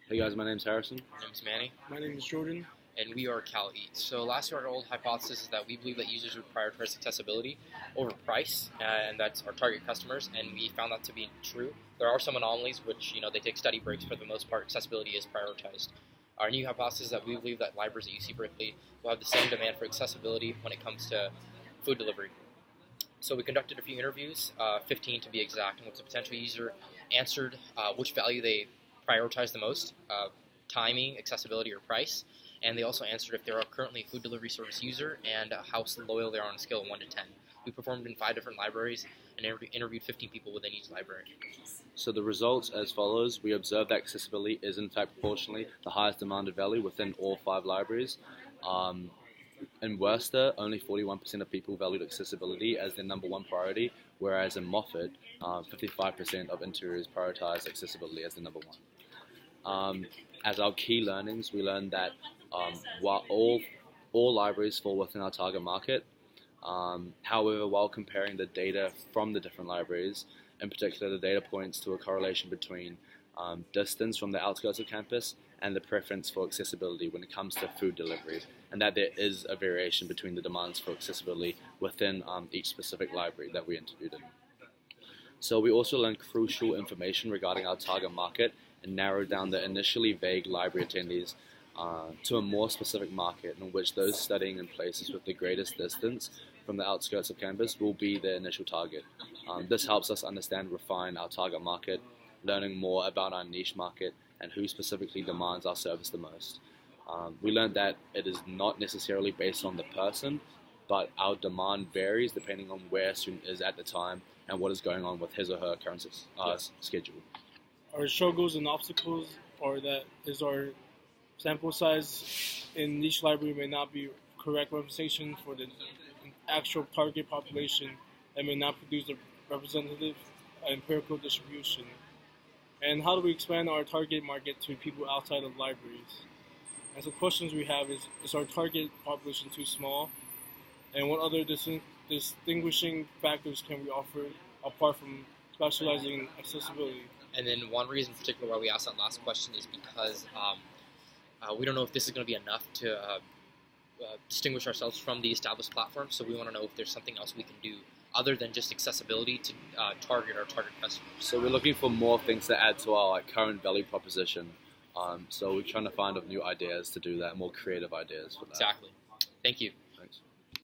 Hey guys, my name's Harrison. My name is Manny, My name is Jordan. and we are Cal Eats. So last year, our old hypothesis is that we believe that users would prioritize accessibility over price, and that's our target customers, and we found that to be true. There are some anomalies which, they take study breaks. For the most part, accessibility is prioritized. Our new hypothesis is that we believe that libraries at UC Berkeley will have the same demand for accessibility when it comes to food delivery. So we conducted a few interviews, 15 to be exact, in which the potential user answered which value they prioritize the most, timing, accessibility, or price. And they also answered if they're currently a food delivery service user and how loyal they are on a scale of 1 to 10. We performed in 5 different libraries and interviewed 15 people within each library. So the results as follows. We observed that accessibility is in fact proportionally the highest demanded value within all 5 libraries. In Worcester, only 41% of people valued accessibility as their number one priority, whereas in Moffat, 55% of interiors prioritized accessibility as the number one. As our key learnings, we learned that while all libraries fall within our target market, however, while comparing the data from the different libraries, in particular the data points to a correlation between distance from the outskirts of campus and the preference for accessibility when it comes to food delivery, and that there is a variation between the demands for accessibility within each specific library that we interviewed in. So we also learned crucial information regarding our target market and narrowed down the initially vague library attendees to a more specific market in which those studying in places with the greatest distance from the outskirts of campus will be the initial target. This helps us understand and refine our target market, learning more about our niche market and who specifically demands our service the most. We learned that it is not necessarily based on the person, but our demand varies depending on where a student is at the time and what is going on with his or her current schedule. Our struggles and obstacles are that is our sample size in each library may not be correct representation for the actual target population and may not produce a representative empirical distribution. And how do we expand our target market to people outside of libraries? And so questions we have is our target population too small? And what other distinguishing factors can we offer apart from specializing in accessibility? And then one reason in particular why we asked that last question is because we don't know if this is going to be enough to distinguish ourselves from the established platforms. So we want to know if there's something else we can do other than just accessibility to target our target customers. So we're looking for more things to add to our current value proposition. So we're trying to find new ideas to do that, more creative ideas for that. Exactly. Thank you.